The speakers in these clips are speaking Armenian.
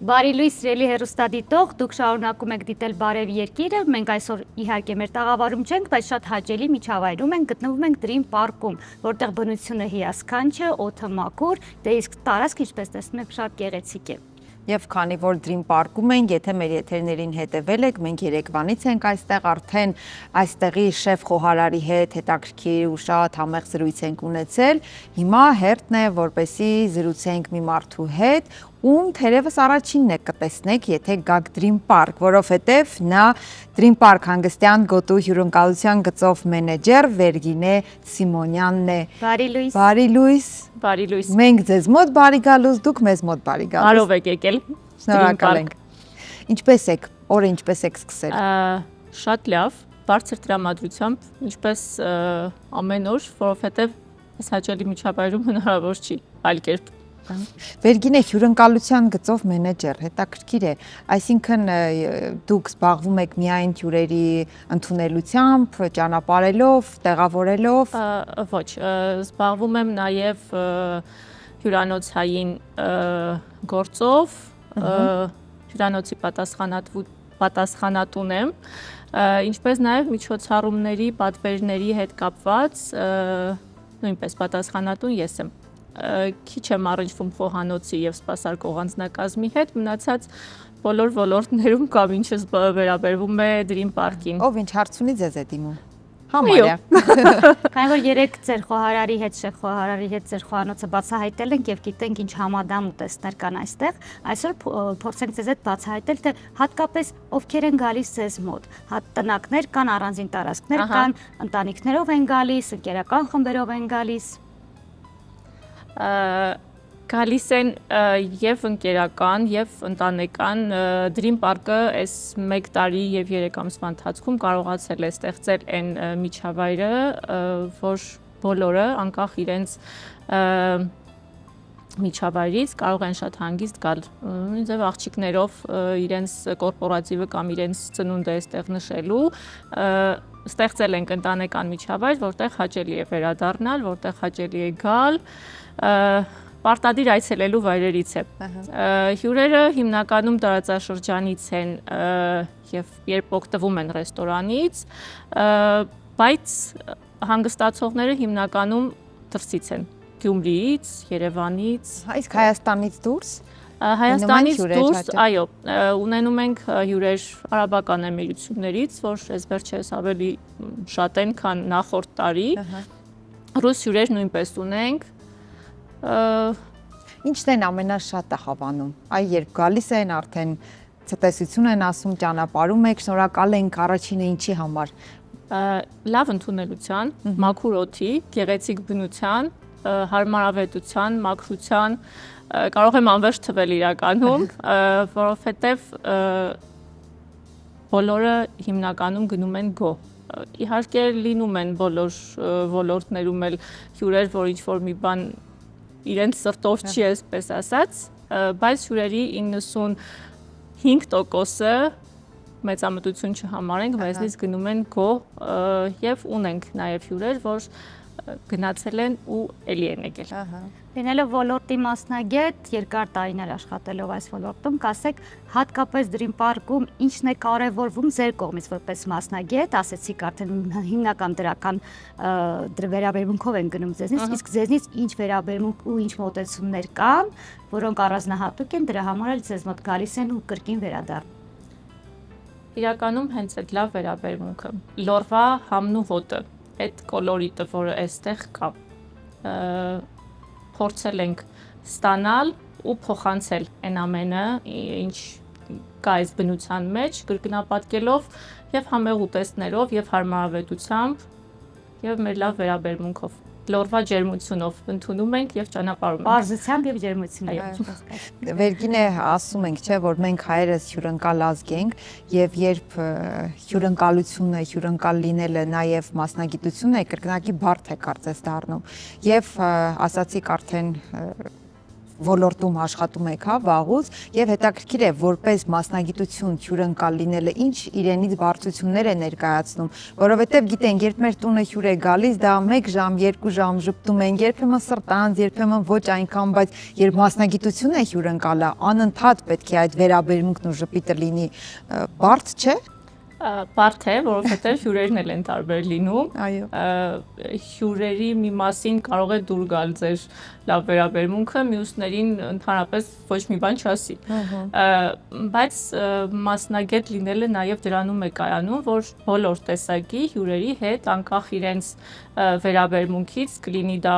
Բարի լույս սիրելի հեռուստադիտող, դուք շարունակում եք դիտել Բարև երկիրը, մենք այսօր իհարկե մեր տաղավարում չենք, բայց շատ հաճելի միջավայրում ենք, գտնվում ենք Dream Park-ում, որտեղ բնությունը հիասքանչ է, օդը մաքուր, դե իսկ տարածքը, ինչպես տեսնում եք, շատ գեղեցիկ է։ Եվ քանի որ Dream Park-ում ենք, եթե մեր եթերներին հետևել եք, մենք Երևանից ենք այստեղ, արդեն այստեղի շեֆ խոհարարի հետ հետաքրքիր ու շատ համեղ զրույց ենք ունեցել։ Հիմա հերթն է, որպեսզի զրուցենք մի մարդու հետ, ում թերևս առաջինն է կտեսնեք, եթե գաք Dream Park, որովհետև նա Dream Park հանգստյան գոտու հյուրընկալության գծով մենեջեր Վերգինե Սիմոնյանն է։ Բարի լույս։ Բարի լույս։ Բարի լույս։ Մենք ձեզ մոտ բարի գալուս, դուք մեզ մոտ բարի գալուս։ Բարով եք եկել։ Շնորհակալ ենք։ Ինչպես եք, օրը ինչպես եք սկսել։ Շատ լավ, բարձր տրամադրությամբ, ինչպես ամեն օր, որովհետև այս հաճելի միջավայրում հնարավոր չի այլ կերպ։ Վերգինե հյուրընկալության գծով մենեջեր, հետաքրքիր է, այսինքն դուք զբաղվում եք միայն հյուրերի ընդունելությամբ, ճանապարհելով, տեղավորելով։ Ոչ, զբաղվում եմ նաև հյուրանոցային գործով, հյուրանոցի պատասխանատուն եմ, ինչպես նաև միջոցառումների, պատվերների հետ կապված, նույնպես պատասխանատուն ես եմ։ Քիչ եմ առնչվում խոհանոցի եւ սպասարկող անձնակազմի հետ, մնացած բոլոր ոլորտներում կամ ինչը վերաբերվում է Dream Park-ին։ Ով ինչ հարց ունի ձեզ է դիմում։ Համարյա։ Քանի որ երեք ձեր խոհարարի հետ, շեֆ խոհարարի հետ ձեր խոհանոցը բացահայտել ենք եւ գիտենք ինչ համադամ ուտեստներ կան այստեղ, այսօր փորձենք ձեզ հետ բացահայտել, թե հատկապես ովքեր են գալիս ձեզ մոտ։ Տնակներ կան, առանձին տարածքներ կան, ընտանիքներով են գալիս, ընկերական խմբերով են գալիս։ Գալիս են եւ ընկերական եւ ընտանեկան Dream Park-ը այս 1 տարի եւ 3 ամսվա ընթացքում կարողացել է ստեղծել այն միջավայրը, որ բոլորը անկախ իրենց միջավայրից կարող են շատ հանգիստ գալ, ձև աղջիկներով իրենց կորպորատիվը կամ իրենց ծնունդը այստեղ նշելու, ստեղծել ենք ընտանեկան միջավայր, որտեղ հաճելի է վերադառնալ, որտեղ հաճելի է գալ, պարտադիր այցելելու վայրերից է։ Հյուրերը հիմնականում տարածաշրջանից են եւ երբ օգտվում են ռեստորանից, բայց հանգստացողները հիմնականում դրսից են, Գյումրիից, Երևանից, Իսկ Հայաստանից դուրս։ Հայաստանից դուրս, այո, ունենում ենք հյուրեր արաբական էմիրություններից, որ այս վերջերս ավելի շատ են, քան նախորդ տարի։ Ռուս հյուրեր նույնպես ունենք։ Ինչն են ամենաշատը հավանում։ Այ երբ գալիս են արդեն ցտեսություն են ասում, ճանապարհում եք, շնորհակալ ենք առաջինը ինչի համար։ Լավ ընդունելության, մաքուր օդի, գեղեցիկ բնության, հարմարավետության, մաքրության, կարող եմ անվերջ թվել իրականում, որովհետև բոլորը հիմնականում գնում են գոհ։ Իհարկե լինում են բոլոր ոլորտներում էլ հյուրեր, որ ինչ-որ մի բան իրենց սրտով չի, այսպես ասած, բայց հյուրերի 95%-ը մեծամտություն չհամարենք, մեզնից գնում են գոհ եւ ունենք նաեւ հյուրեր, որ գնացել են ու էլի են եկել։ Լինելով ոլորտի մասնագետ, երկար տարիներ աշխատելով այս ոլորտում, կասեք հատկապես Dream Park-ում ինչն է կարևորվում ձեր կողմից որպես մասնագետ, ասեցիք արդեն հիմնական դրական վերաբերմունքով են գնում ձեզնից, իսկ ձեզնից ինչ վերաբերմունք ու ինչ մոտեցումներ կան, որոնք առանձնահատուկ են, դրա համար էլ ձեզ մոտ գալիս են ու կրկին վերադառնում։ Իրականում հենց այդ լավ վերաբերմունքը, լորվա համն ու հոտը, այդ կոլորիտը, որը այստեղ կա, փորձել ենք ստանալ ու փոխանցել այն ամենը, ինչ կա այս բնության մեջ, կրկնապատկելով եւ համեղ ուտեստներով եւ հարմարավետությամբ եւ մեր լավ վերաբերմունքով, լորվա ջերմությունով ընդունում ենք եւ ճանապարհում ենք։ Պարզությամբ եւ ջերմությունով։ Վերգինե ասում ենք, չէ, որ մենք հայերս հյուրընկալ ազգ ենք եւ երբ հյուրընկալությունը, հյուրընկալ լինելը նաեւ մասնագիտություն է, կրկնակի բարդ է կարծես դառնում։ Եվ ասացիք արդեն ոլորտում աշխատում եք, հա, վաղուց, եւ հետաքրքիր է որպես մասնագիտություն հյուրընկալ լինելը ինչ իրենից բարձություններ է ներկայացնում, որովհետեւ գիտենք, երբ մեր տունը հյուր է գալիս, դա 1 ժամ, 2 ժամ ժպտում են, երբեմն սրտանց, երբեմն ոչ այնքան, բայց երբ մասնագիտություն է հյուրընկալը, անընդհատ պետք է այդ վերաբերմունքն ու ժպիտը լինի, բարդ չէ։ Բարդ է, որովհետև հյուրերն էլ են տարբեր լինում։ Այո։ Հյուրերի մի մասին կարող է դուր գալ ձեր լավ վերաբերմունքը, մյուսներին ընդհանրապես ոչ մի բան չասի։ Բայց մասնագետ լինելը նաև դրանում է կայանում, որ բոլոր տեսակի հյուրերի հետ անկախ իրենց վերաբերմունքից կլինի դա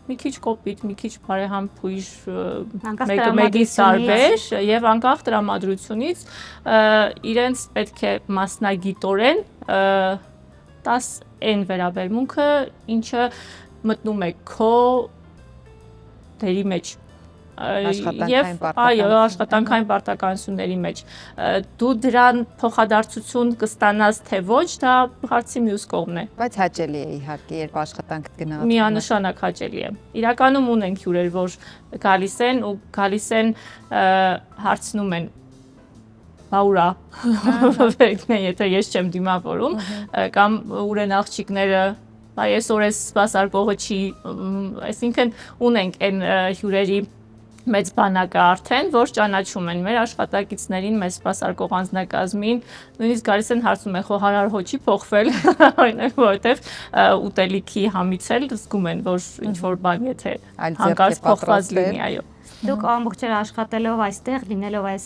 մի քիչ կոպիտ, մի քիչ բարեհամբույր, մեկից տարբեր եւ անկախ տրամադրությունից իրենց պետք է մասնագիտորեն տաս այն վերաբերմունքը, ինչը մտնում է քո դերի մեջ այո, աշխատանքային պարտականությունների մեջ դու դրան փոխադարձություն կստանաս թե ոչ, դա հարցի մյուս կողմն է։ Բայց հաճելի է իհարկե, երբ աշխատանքդ գնահատվում է։ Միանշանակ հաճելի է։ Իրականում ունենք հյուրեր, որ գալիս են հարցնում են բա ուրա, եթե ես չեմ դիմավորում, կամ ուր են աղջիկները, այսօր էս սպասարկողը չի, այսինքն ունենք այն հյուրերի մեծ բանակը արդեն, որ ճանաչում են մեր աշխատակիցներին, մեզ սպասարկող անձնակազմին, նույնիսկ գալիս են հարցում են խոհարար հոչի փոխվել, օրինակ, որովհետև ուտելիքի համից էլ զգում են, որ ինչ-որ բան եթե հանկարծ փոխված լինի, այո։ Դուք ամբողջ օր աշխատելով այստեղ, լինելով այս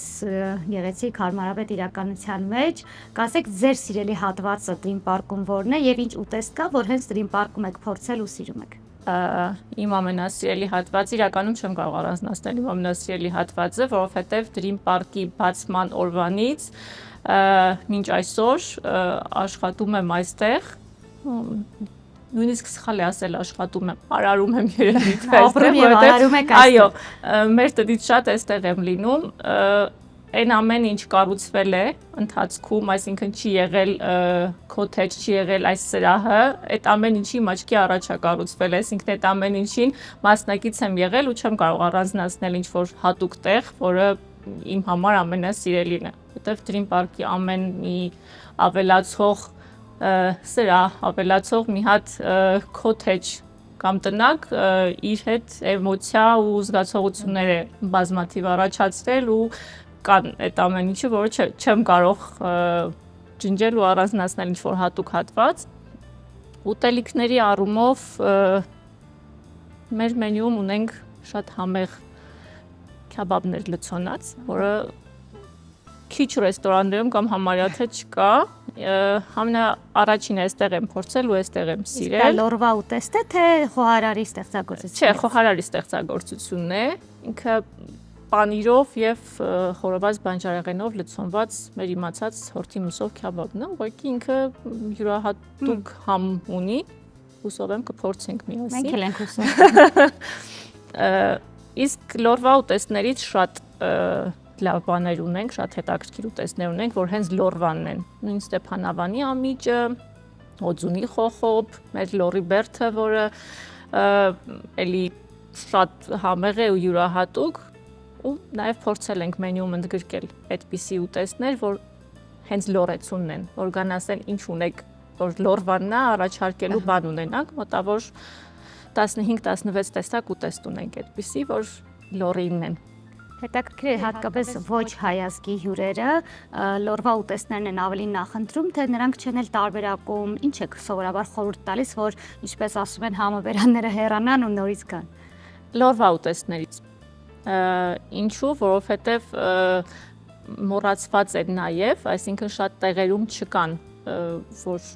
գեղեցիկ հարմարավետ իրականության մեջ, կասեք ձեր սիրելի հատվածը Dream Park-ում որն է եւ ինչ ուտեստ կա, որ հենց Dream Park-ում եք փորձել ու սիրում եք։ Իմ ամենասիրելի հատվածը, իրականում չեմ կարող առանձնացնել իմ ամենասիրելի հատվածը, որովհետև Dream Park-ի բացման օրվանից մինչ այսօր աշխատում եմ այստեղ, նույնիսկ սխալ է ասել աշխատում եմ, արարում եմ երևի ապրում եւ արարում եք այստեղ։ Այո, մեր տնից շատ այստեղ եմ լինում, այն ամեն ինչ կառուցվել է ընթացքում, այսինքն չի եղել cottage, չի եղել այս սրահը, այդ ամեն ինչի աչքի առաջ է կառուցվել, այսինքն այդ ամեն ինչին մասնակից եմ եղել ու չեմ կարող առանձնացնել ինչ-որ հատուկ տեղ, որը իմ համար ամենասիրելին է, որտեղ Dream Park-ի ամեն մի ավելացող սրահ, ավելացող մի հատ cottage կամ տնակ իր հետ էմոցիա ու զգացողություններ է բազմաթիվ առաջացրել ու կան այդ ամեն ինչը, որը չեմ կարող ջնջել ու առանձնացնել ինչ-որ հատուկ հատված։ Ուտելիքների առումով մեր մենյուում ունենք շատ համեղ քեբաբներ լցոնած, որը քիչ ռեստորաններում կամ համարյա թե չկա, ամենաառաջինը այստեղ եմ փորձել ու այստեղ եմ սիրել։ Իսկ լորվա ուտեստ է թե խոհարարի ստեղծագործությունն է։ Չէ, խոհարարի ստեղծագործությունն է, ինքը պանիրով եւ խորոված բանջարեղենով լցոնված մեր իմացած հորթի մսով քեբաբն է, ուղղակի ինքը յուրահատուկ համ ունի, հուսով եմ կփորձենք միասին։ Մենք էլ ենք հուսով։ Իսկ լորվա ուտեստներից շատ լավ բաներ ունենք, շատ հետաքրքիր ուտեստներ ունենք, որ հենց լորվանն են։ Նույն Ստեփանավանի ամիջը, օձունի խոխոբ, մեր լորի բերդը, որը էլի շատ համեղ է ու յուրահատուկ, ու նաև փորձել ենք մենյուում ընդգրկել այդպիսի ուտեստներ, որ հենց լորեցունն են, որ գան ասեն ինչ ունեք, որ լորվանն է, առաջարկելու բան ունենանք, մոտավոր 15-16 տեսակ ուտեստ ունենք այդպիսի, որ լորինն են։ Հետաքրքիր է հատկապես ոչ հայազգի հյուրերը լորվա ուտեստներն են ավելի նախընտրում, թե նրանք չեն էլ տարբերակում, ինչ եք սովորաբար խորհուրդ տալիս, որ ինչպես ասում են համաբերանները հեռանան ու նորից գան։ Լորվա ուտեստներից ինչու, որովհետև մոռացված է նաև, այսինքն շատ տեղերում չկան, որ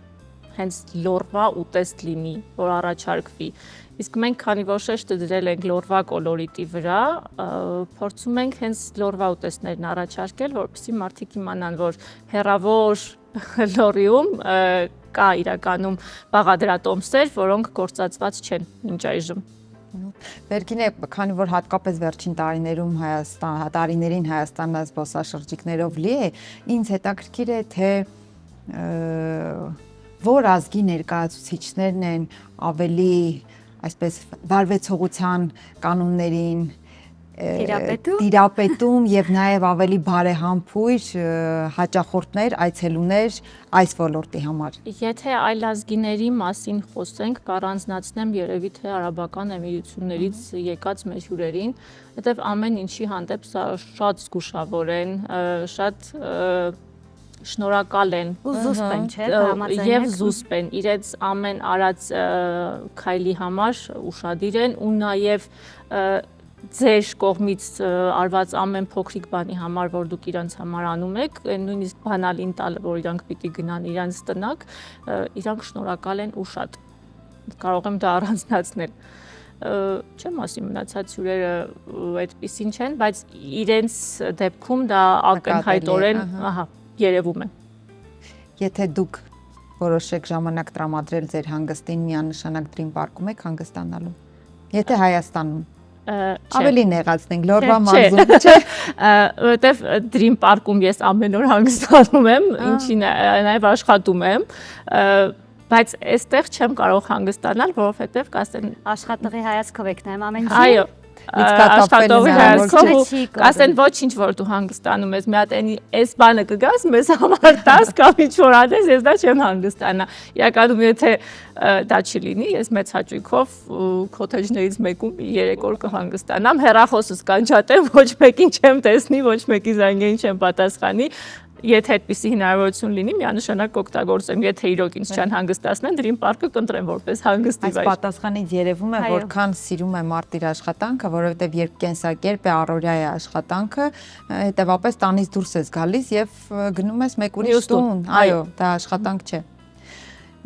հենց լորվա ուտեստ լինի, որ առաջարկվի։ Իսկ մենք քանի որ շեշտը դրել ենք լորվա կոլորիտի վրա, փորձում ենք հենց լորվա ուտեստներն առաջարկել, որպեսզի մարդիկ իմանան, որ հեռավոր լորիում կա իրականում բաղադրատոմսեր, որոնք գործածված չեն մինչ այժմ։ Վերքինե, քանի որ հատկապես վերջին տարիներին Հայաստանը զբոսաշրջիկներով լի է, ինձ հետաքրքիր է, թե որ ազգի ներկայացուցիչներն են ավելի այսպես վարվեցողության կանոններին տիրապետում եւ նաեւ ավելի բարեհամբույր հաճախորդներ, այցելուներ այս ոլորտի համար։ Եթե այլազգիների մասին խոսենք, կառանձնացնեմ երևի թե Արաբական Էմիրություններից եկած մեր հյուրերին, որտեղ ամեն ինչի հանդեպ շատ զգուշավոր են, շատ շնորհակալ են ու զուսպ են, չէ՞, եւ զուսպ են իրենց ամեն արած քայլի համար ուշադիր են ու նաեւ ձեր կողմից արված ամեն փոքրիկ բանի համար, որ դուք իրանց համար անում եք, նույնիսկ բանալին տալը, որ իրանք պիտի գնան իրանց տնակ, իրանք շնորհակալ են ու շատ կարող եմ դա առանձնացնել։ Չեմ ասի մնացած հյուրերը այդպեսին չեն, բայց իրենց դեպքում դա ակնհայտորեն, երևում է։ Եթե դուք որոշեք ժամանակ տրամադրել ձեր հանգստին, միանշանակ Dream Park-ում եք հանգստանալու։ Եթե Հայաստանում ավելի նեղացնենք Լորվա մարզում, չէ՞։ Որտեվ Dream Park-ում ես ամեն օր հանգստանում եմ, ինչի նաև աշխատում եմ, բայց այստեղ չեմ կարող հանգստանալ, որովհետև կասեն աշխատողի հայացքով եք նայում ամեն ինչի։ Այո, աշխատողի հայացքով կասեն ոչինչ որ դու հանգստանում ես, մի հատ այս բանը կգաս, մեզ համար 10 կամ ինչ որ ադես, ես դա չեմ հանգստանա։ Իրականում եթե դա չլինի, ես մեծ հաճույքով քոթեջներից մեկում 3 օր կհանգստանամ, հեռախոսս կանչատեմ, ոչ մեկին չեմ տեսնի, ոչ մեկի զանգերին չեմ պատասխանի։ Եթե այդպիսի հնարավորություն լինի, միանշանակ կօգտագործեմ, եթե իրոք ինձ չան հանգստացնեն, Dream Park-ը կընտրեմ որպես հանգստի վայր։ Այս պատասխանից երևում է, որքան սիրում է մարդ իր աշխատանքը, որովհետև երբ կենսակերպ է, առօրյա է աշխատանքը, հետևաբար տանից դուրս ես գալիս եւ գնում ես մեկ ուրիշ տուն։ Այո, դա աշխատանք չէ։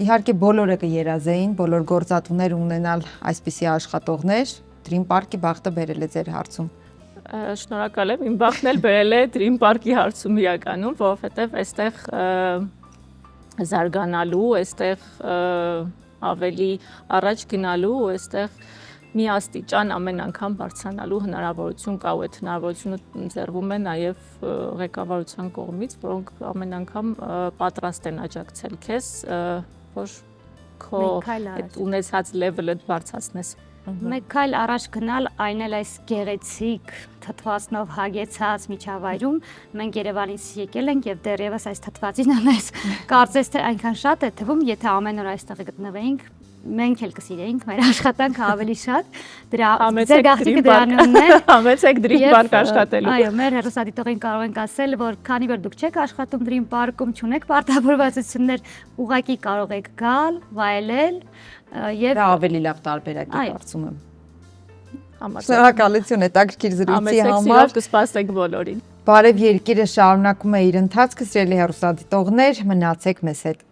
Իհարկե բոլորը կերազեին, բոլոր գործատուներ ունենալ այսպիսի աշխատողներ, Dream Park-ի բախտը բերել է ձեր հարցում։ Շնորհակալ եմ, իմ բախտն էլ բերել է Dream Park-ի հարցում իրականում, որովհետև այստեղ զարգանալու, այստեղ ավելի առաջ գնալու, այստեղ մի աստիճան ամեն անգամ բարձրանալու հնարավորություն կա ու այդ հնարավորությունը ընձեռվում է նաև ղեկավարության կողմից, որոնք ամեն անգամ պատրաստ են աջակցել քեզ, որ քո այդ ունեցած level-ը բարձրացնես։ Մեկ քայլ առաջ գնալ, այն էլ այս գեղեցիկ թթվածնով հագեցած միջավայրում մենք Երևանից եկել ենք եւ դեռևս այս թթվածին ամես կարծես թե այնքան շատ է թվում, եթե ամեն օր այստեղ գտնվեինք, մենք էլ կսիրեինք մեր աշխատանքը ավելի շատ։ Դրա ձեր գաղտնիքը դրանումն է։ Համեցեք Dream Park աշխատելու։ Այո, մեր հեռուստադիտողին կարող ենք ասել, որ քանի որ դուք չեք աշխատում Dream Park-ում, չունեք պարտավորվածություններ, ուղղակի կարող եք գալ, վայելել եւ դա ավելի լավ տարբերակ է կարծում եմ։ Շնորհակալություն հետաքրքիր զրույցի համար։ Համեցեք կսպասենք բոլորին։ Բարև երկիրը շարունակում է իր ընթացքը, սիրելի հեռուստադիտողներ, մնացեք մեզ հետ։